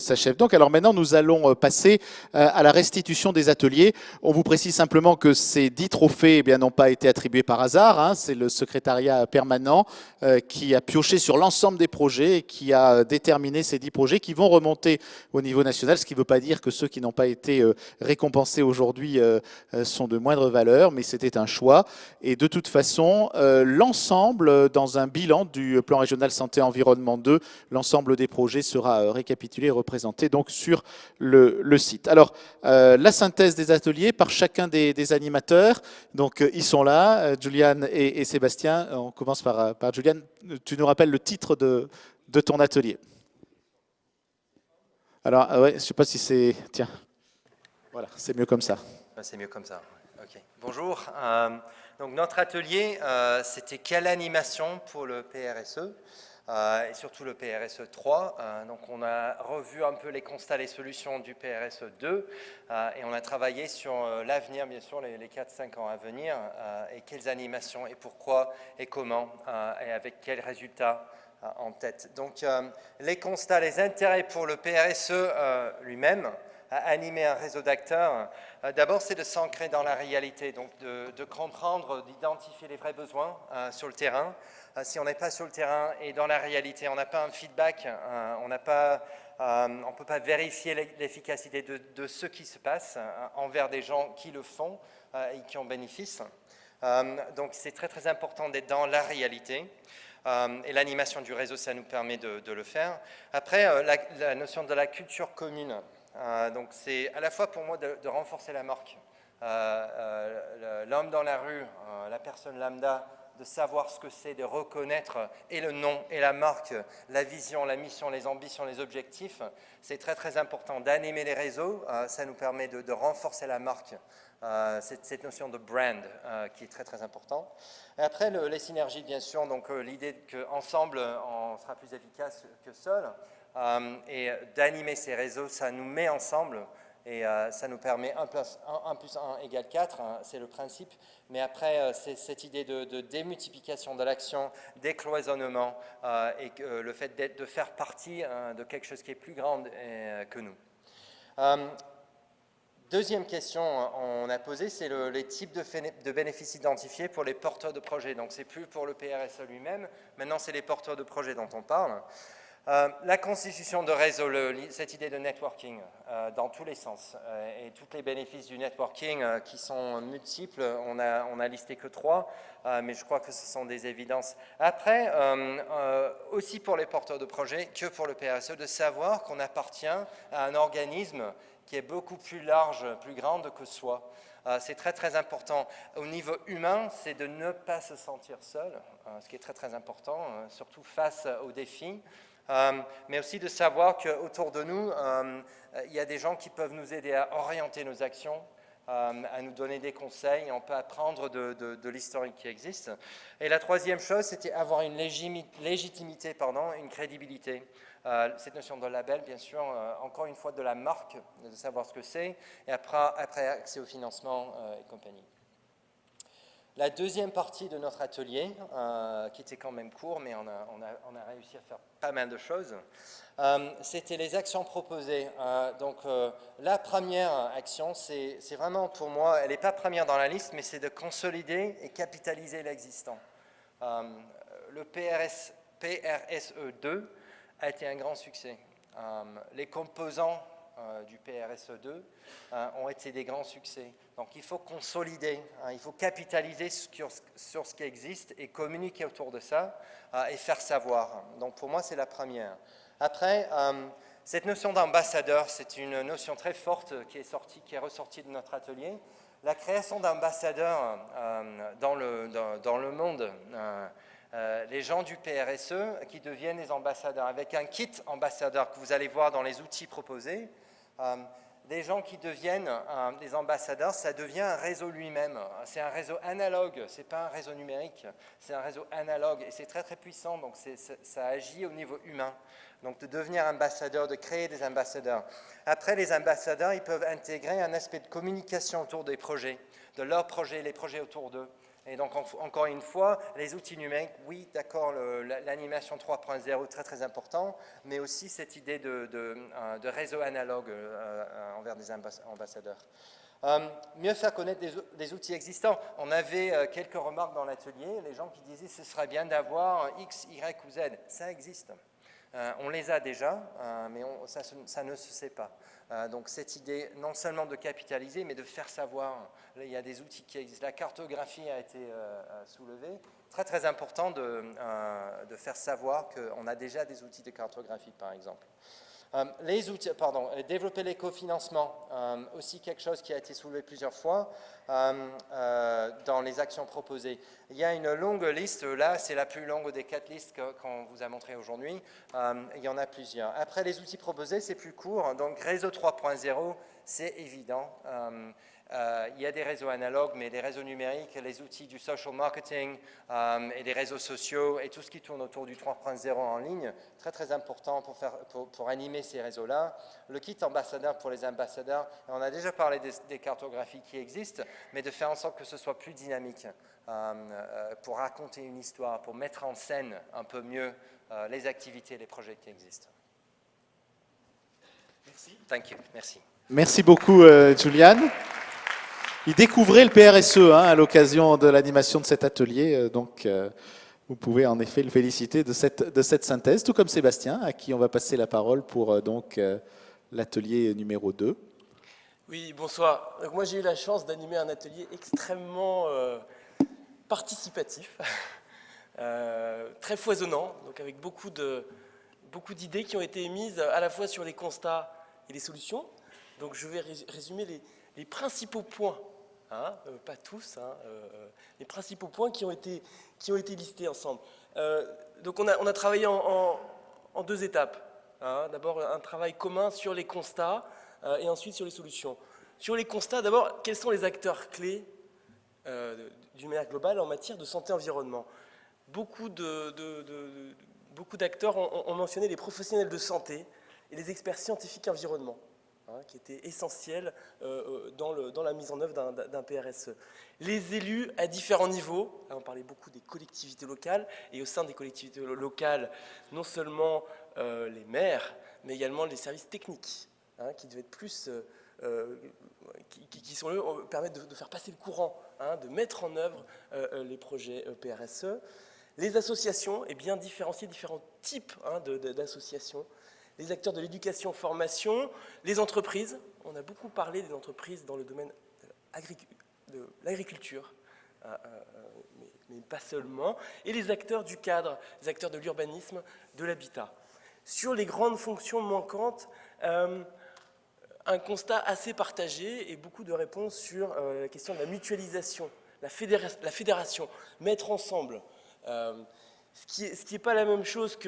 s'achève donc. Alors maintenant, nous allons passer à la restitution des ateliers. On vous précise simplement que ces 10 trophées eh bien, n'ont pas été attribués par hasard. Hein. C'est le secrétariat permanent qui a pioché sur l'ensemble des projets et qui a déterminé ces 10 projets qui vont remonter au niveau national, ce qui ne veut pas dire que ceux qui n'ont pas été récompensés aujourd'hui sont de moindre valeur, mais c'était un choix. Et de toute façon, l'ensemble, dans un bilan du plan régional santé-environnement 2, l'ensemble des projets sera récapitulé et représenté donc sur le site. Alors, la synthèse des ateliers par chacun des animateurs. Donc, ils sont là, Juliane et Sébastien. On commence par Juliane. Tu nous rappelles le titre de ton atelier. Alors, ouais, je ne sais pas si c'est... Tiens, voilà, c'est mieux comme ça. C'est mieux comme ça. Okay. Bonjour. Donc notre atelier, c'était quelle animation pour le PRSE et surtout le PRSE 3. Donc on a revu un peu les constats, les solutions du PRSE 2 et on a travaillé sur l'avenir, bien sûr, les 4-5 ans à venir et quelles animations et pourquoi et comment et avec quels résultats en tête. Donc les constats, les intérêts pour le PRSE lui-même, à animer un réseau d'acteurs, d'abord c'est de s'ancrer dans la réalité, donc de comprendre, d'identifier les vrais besoins sur le terrain. Si on n'est pas sur le terrain et dans la réalité, on n'a pas un feedback, on ne peut pas vérifier l'efficacité de ce qui se passe envers des gens qui le font et qui en bénéficient. Donc c'est très très important d'être dans la réalité. Et l'animation du réseau, ça nous permet de le faire. Après, la notion de la culture commune. Donc c'est à la fois pour moi de renforcer la marque. L'homme dans la rue, la personne lambda, de savoir ce que c'est, de reconnaître et le nom et la marque, la vision, la mission, les ambitions, les objectifs. C'est très très important d'animer les réseaux. Ça nous permet de renforcer la marque. Cette notion de brand qui est très très important. Et après les synergies bien sûr, donc l'idée qu'ensemble on sera plus efficace que seul et d'animer ces réseaux, ça nous met ensemble et ça nous permet 1 plus 1 égale 4, hein, c'est le principe, mais après c'est cette idée de démultiplication de l'action, décloisonnement et le fait de faire partie de quelque chose qui est plus grand que nous. Deuxième question on a posé, c'est les types de bénéfices identifiés pour les porteurs de projets. Donc c'est plus pour le PRSE lui-même, maintenant c'est les porteurs de projets dont on parle. La constitution de réseau, cette idée de networking dans tous les sens et tous les bénéfices du networking qui sont multiples, on a listé que 3, mais je crois que ce sont des évidences. Après, aussi pour les porteurs de projets que pour le PRSE, de savoir qu'on appartient à un organisme qui est beaucoup plus large, plus grande que soi. C'est très très important. Au niveau humain, c'est de ne pas se sentir seul, ce qui est très très important, surtout face aux défis. Mais aussi de savoir qu'autour de nous, il y a des gens qui peuvent nous aider à orienter nos actions, à nous donner des conseils, on peut apprendre de l'historique qui existe. Et la troisième chose, c'était avoir une légitimité, une crédibilité. Cette notion de label, bien sûr, encore une fois de la marque, de savoir ce que c'est, et après accès au financement et compagnie. La deuxième partie de notre atelier, qui était quand même court, mais on a réussi à faire pas mal de choses, c'était les actions proposées. Donc la première action, c'est vraiment pour moi, elle n'est pas première dans la liste, mais c'est de consolider et capitaliser l'existant. Le PRSE 2 a été un grand succès. Les composants du PRSE 2 ont été des grands succès. Donc il faut consolider, il faut capitaliser sur ce qui existe et communiquer autour de ça et faire savoir. Donc pour moi, c'est la première. Après, cette notion d'ambassadeur, c'est une notion très forte qui est ressortie de notre atelier. La création d'ambassadeurs dans le monde, les gens du PRSE qui deviennent des ambassadeurs, avec un kit ambassadeur que vous allez voir dans les outils proposés, des gens qui deviennent des ambassadeurs, ça devient un réseau lui-même. C'est un réseau analogue, ce n'est pas un réseau numérique, c'est un réseau analogue et c'est très très puissant, donc ça agit au niveau humain. Donc de devenir ambassadeur, de créer des ambassadeurs. Après, les ambassadeurs, ils peuvent intégrer un aspect de communication autour des projets, de leurs projets, les projets autour d'eux. Et donc, encore une fois, les outils numériques, oui, d'accord, l'animation 3.0, très très important, mais aussi cette idée de réseau analogue envers des ambassadeurs. Mieux faire connaître des outils existants. On avait quelques remarques dans l'atelier, les gens qui disaient ce serait bien d'avoir X, Y ou Z. Ça existe. On les a déjà, mais ça ne se sait pas. Donc cette idée, non seulement de capitaliser, mais de faire savoir. Là, il y a des outils qui existent. La cartographie a été soulevée. Très très important de faire savoir qu'on a déjà des outils de cartographie, par exemple. Développer l'écofinancement, aussi quelque chose qui a été soulevé plusieurs fois dans les actions proposées. Il y a une longue liste, là c'est la plus longue des 4 listes qu'on vous a montré aujourd'hui, il y en a plusieurs. Après les outils proposés, c'est plus court, donc réseau 3.0, c'est évident. Il y a des réseaux analogues, mais les réseaux numériques, les outils du social marketing et les réseaux sociaux et tout ce qui tourne autour du 3.0 en ligne, très très important pour animer ces réseaux-là. Le kit ambassadeur pour les ambassadeurs, on a déjà parlé des cartographies qui existent, mais de faire en sorte que ce soit plus dynamique pour raconter une histoire, pour mettre en scène un peu mieux les activités et les projets qui existent. Merci. Thank you. Merci. Merci beaucoup, Julian. Il découvrait le PRSE à l'occasion de l'animation de cet atelier, donc vous pouvez en effet le féliciter de cette synthèse, tout comme Sébastien, à qui on va passer la parole pour l'atelier numéro 2. Oui, bonsoir. Donc, moi, j'ai eu la chance d'animer un atelier extrêmement participatif, très foisonnant, donc avec beaucoup d'idées qui ont été émises à la fois sur les constats et les solutions. Donc, je vais résumer les principaux points, pas tous, les principaux points qui ont été listés ensemble. Donc, on a travaillé en 2 étapes. D'abord, un travail commun sur les constats et ensuite sur les solutions. Sur les constats, d'abord, quels sont les acteurs clés d'une manière globale en matière de santé-environnement? Beaucoup d'acteurs ont mentionné les professionnels de santé et les experts scientifiques environnement, qui étaient essentiels dans la mise en œuvre d'un PRSE. Les élus à différents niveaux, là on parlait beaucoup des collectivités locales, et au sein des collectivités locales, non seulement les maires, mais également les services techniques, qui devaient être plus, qui sont eux, permettent de faire passer le courant, de mettre en œuvre les projets PRSE. Les associations, et bien différencier différents types d'associations. Les acteurs de l'éducation, formation, les entreprises. On a beaucoup parlé des entreprises dans le domaine de l'agriculture, mais pas seulement. Et les acteurs du cadre, les acteurs de l'urbanisme, de l'habitat. Sur les grandes fonctions manquantes, un constat assez partagé et beaucoup de réponses sur la question de la mutualisation, la fédération, mettre ensemble. Ce qui n'est pas la même chose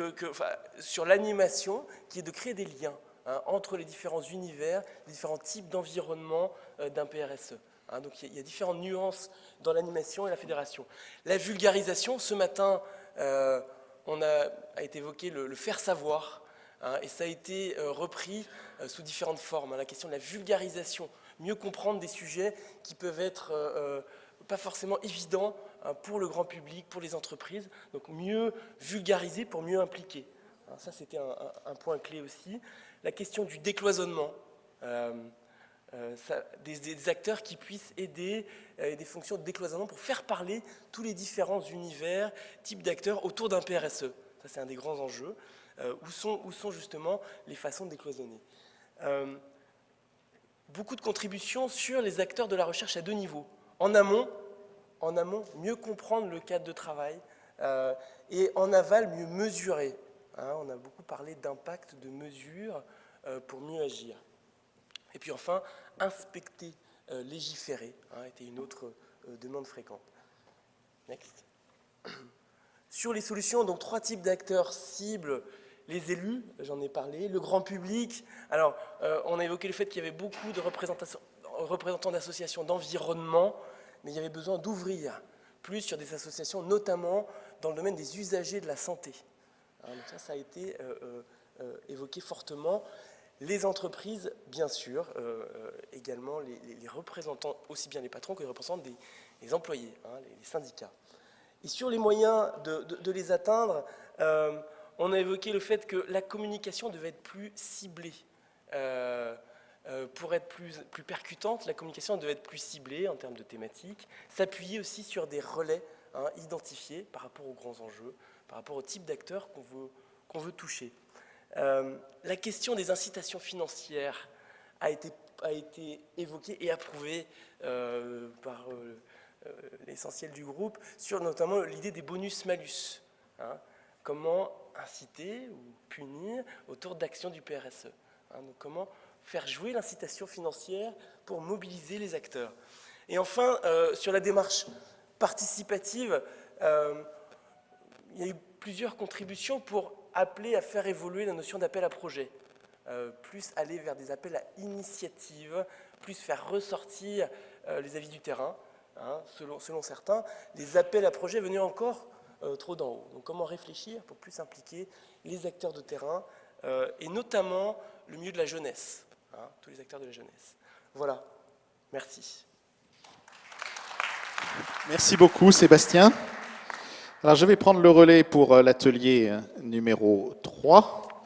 sur l'animation, qui est de créer des liens entre les différents univers, les différents types d'environnement d'un PRSE. Donc il y a différentes nuances dans l'animation et la fédération. La vulgarisation, ce matin, a été évoqué le faire savoir, et ça a été repris sous différentes formes. La question de la vulgarisation, mieux comprendre des sujets qui peuvent être pas forcément évidents pour le grand public, pour les entreprises, donc mieux vulgariser pour mieux impliquer. Ça, c'était un point clé aussi. La question du décloisonnement, des acteurs qui puissent aider, des fonctions de décloisonnement pour faire parler tous les différents univers, types d'acteurs autour d'un PRSE. Ça, c'est un des grands enjeux. Où sont justement les façons de décloisonner. Beaucoup de contributions sur les acteurs de la recherche à 2 niveaux. En amont, mieux comprendre le cadre de travail, et en aval, mieux mesurer. On a beaucoup parlé d'impact, de mesures pour mieux agir. Et puis enfin, inspecter, légiférer, était une autre demande fréquente. Next. Sur les solutions, donc 3 types d'acteurs cibles. Les élus, j'en ai parlé, le grand public. Alors, on a évoqué le fait qu'il y avait beaucoup de représentants d'associations d'environnement, mais il y avait besoin d'ouvrir plus sur des associations, notamment dans le domaine des usagers de la santé. Donc ça a été évoqué fortement. Les entreprises, bien sûr, également les représentants, aussi bien les patrons que les représentants des employés, hein, les syndicats. Et sur les moyens de les atteindre, on a évoqué le fait que la communication devait être plus ciblée. Pour être plus percutante, la communication devait être plus ciblée en termes de thématiques, s'appuyer aussi sur des relais identifiés par rapport aux grands enjeux, par rapport au type d'acteurs qu'on veut toucher. La question des incitations financières a été évoquée et approuvée par l'essentiel du groupe, sur notamment l'idée des bonus-malus. Hein, comment inciter ou punir autour d'actions du PRSE. Hein, donc comment faire jouer l'incitation financière pour mobiliser les acteurs. Et enfin, sur la démarche participative, il y a eu plusieurs contributions pour appeler à faire évoluer la notion d'appel à projet. Plus aller vers des appels à initiative, plus faire ressortir les avis du terrain. Hein, selon certains, les appels à projet venaient encore trop d'en haut. Donc comment réfléchir pour plus impliquer les acteurs de terrain et notamment le milieu de la jeunesse, hein, tous les acteurs de la jeunesse. Voilà, merci. Merci beaucoup Sébastien. Alors je vais prendre le relais pour l'atelier numéro 3.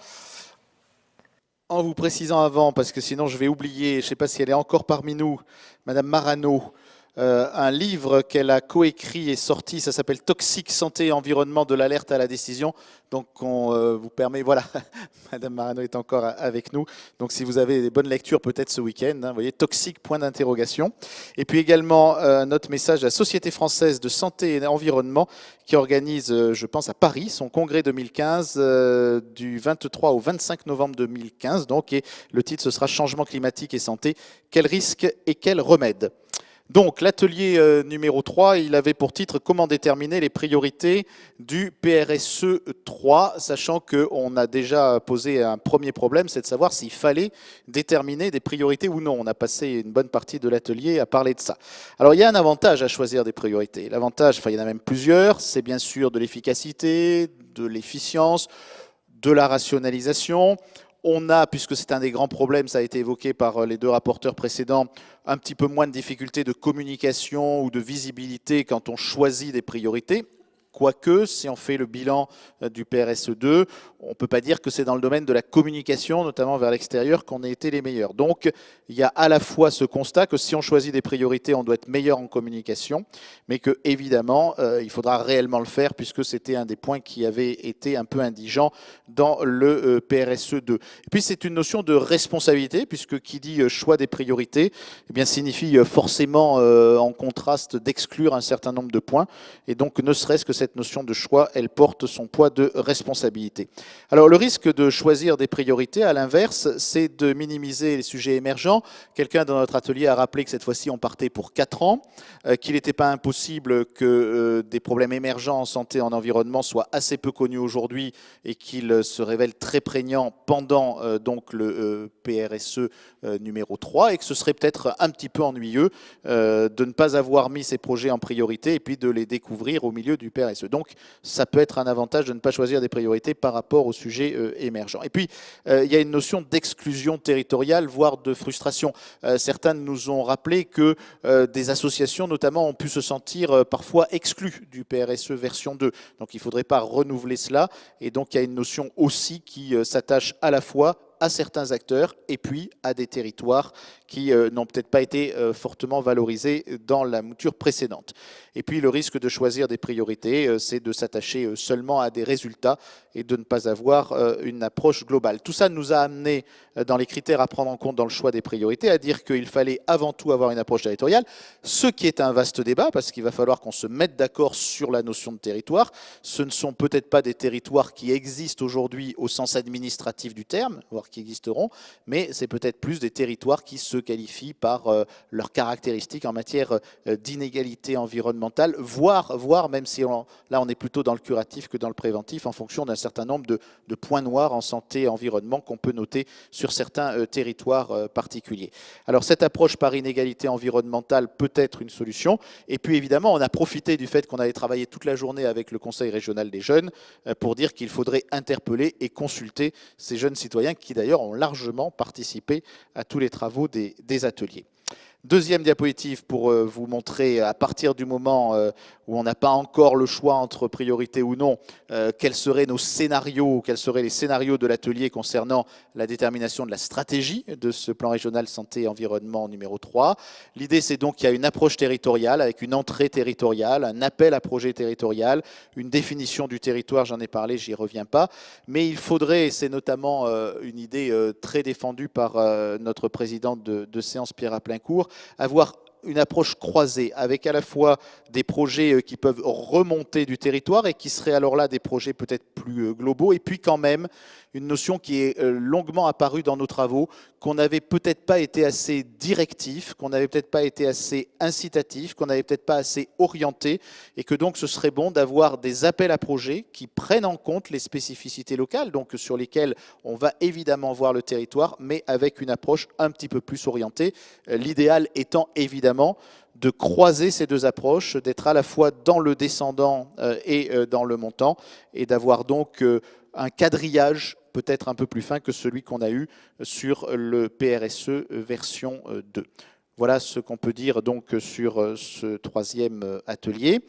En vous précisant avant, parce que sinon je vais oublier, je ne sais pas si elle est encore parmi nous, Madame Marano, un livre qu'elle a coécrit et sorti, ça s'appelle Toxique, santé et environnement, de l'alerte à la décision. Donc on vous permet, voilà, Madame Marano est encore avec nous. Donc si vous avez des bonnes lectures peut-être ce week-end, hein, vous voyez, Toxique, point d'interrogation. Et puis également notre message à la Société française de santé et environnement qui organise, je pense à Paris, son congrès 2015 du 23 au 25 novembre 2015. Donc, et le titre ce sera Changement climatique et santé, quels risques et quels remèdes. Donc, l'atelier numéro 3, il avait pour titre « Comment déterminer les priorités du PRSE 3 », sachant qu'on a déjà posé un premier problème, c'est de savoir s'il fallait déterminer des priorités ou non. On a passé une bonne partie de l'atelier à parler de ça. Alors, il y a un avantage à choisir des priorités. L'avantage, enfin, il y en a même plusieurs, c'est bien sûr de l'efficacité, de l'efficience, de la rationalisation. On a, puisque c'est un des grands problèmes, ça a été évoqué par les deux rapporteurs précédents, un petit peu moins de difficultés de communication ou de visibilité quand on choisit des priorités. Quoique, si on fait le bilan du PRSE 2, on ne peut pas dire que c'est dans le domaine de la communication, notamment vers l'extérieur, qu'on ait été les meilleurs. Donc, il y a à la fois ce constat que si on choisit des priorités, on doit être meilleur en communication, mais que évidemment, il faudra réellement le faire, puisque c'était un des points qui avait été un peu indigent dans le PRSE 2. Et puis, c'est une notion de responsabilité, puisque qui dit choix des priorités, eh bien, signifie forcément, en contraste, d'exclure un certain nombre de points. Et donc, ne serait-ce que cette notion de choix, elle porte son poids de responsabilité. Alors le risque de choisir des priorités, à l'inverse, c'est de minimiser les sujets émergents. Quelqu'un dans notre atelier a rappelé que cette fois-ci on partait pour 4 ans, qu'il n'était pas impossible que des problèmes émergents en santé et en environnement soient assez peu connus aujourd'hui et qu'ils se révèlent très prégnants pendant donc le PRSE numéro 3 et que ce serait peut-être un petit peu ennuyeux de ne pas avoir mis ces projets en priorité et puis de les découvrir au milieu du PRSE. Donc, ça peut être un avantage de ne pas choisir des priorités par rapport aux sujets émergents. Et puis, il y a une notion d'exclusion territoriale, voire de frustration. Certains nous ont rappelé que des associations, notamment, ont pu se sentir parfois exclues du PRSE version 2. Donc, il ne faudrait pas renouveler cela. Et donc, il y a une notion aussi qui s'attache à la fois à certains acteurs et puis à des territoires qui n'ont peut-être pas été fortement valorisés dans la mouture précédente. Et puis le risque de choisir des priorités, c'est de s'attacher seulement à des résultats et de ne pas avoir une approche globale. Tout ça nous a amené dans les critères à prendre en compte dans le choix des priorités à dire qu'il fallait avant tout avoir une approche territoriale, ce qui est un vaste débat parce qu'il va falloir qu'on se mette d'accord sur la notion de territoire. Ce ne sont peut-être pas des territoires qui existent aujourd'hui au sens administratif du terme, voire qui existeront, mais c'est peut-être plus des territoires qui se qualifient par leurs caractéristiques en matière d'inégalité environnementale, voire même si là on est plutôt dans le curatif que dans le préventif, en fonction d'un certain nombre de points noirs en santé et environnement qu'on peut noter sur certains territoires particuliers. Alors cette approche par inégalité environnementale peut être une solution, et puis évidemment on a profité du fait qu'on avait travaillé toute la journée avec le Conseil régional des jeunes pour dire qu'il faudrait interpeller et consulter ces jeunes citoyens qui d'ailleurs ont largement participé à tous les travaux des ateliers. Deuxième diapositive pour vous montrer, à partir du moment où on n'a pas encore le choix entre priorité ou non, quels seraient nos scénarios, quels seraient les scénarios de l'atelier concernant la détermination de la stratégie de ce plan régional santé-environnement numéro 3. L'idée, c'est donc qu'il y a une approche territoriale avec une entrée territoriale, un appel à projet territorial, une définition du territoire, j'en ai parlé, j'y reviens pas, mais il faudrait, et c'est notamment une idée très défendue par notre présidente de séance Pierre Plaincourt, avoir une approche croisée avec à la fois des projets qui peuvent remonter du territoire et qui seraient alors là des projets peut-être plus globaux, et puis quand même une notion qui est longuement apparue dans nos travaux, qu'on n'avait peut-être pas été assez directif, qu'on n'avait peut-être pas été assez incitatif, qu'on n'avait peut-être pas assez orienté, et que donc ce serait bon d'avoir des appels à projets qui prennent en compte les spécificités locales, donc sur lesquelles on va évidemment voir le territoire, mais avec une approche un petit peu plus orientée. L'idéal étant évidemment de croiser ces deux approches, d'être à la fois dans le descendant et dans le montant, et d'avoir donc un quadrillage peut-être un peu plus fin que celui qu'on a eu sur le PRSE version 2. Voilà ce qu'on peut dire donc sur ce troisième atelier.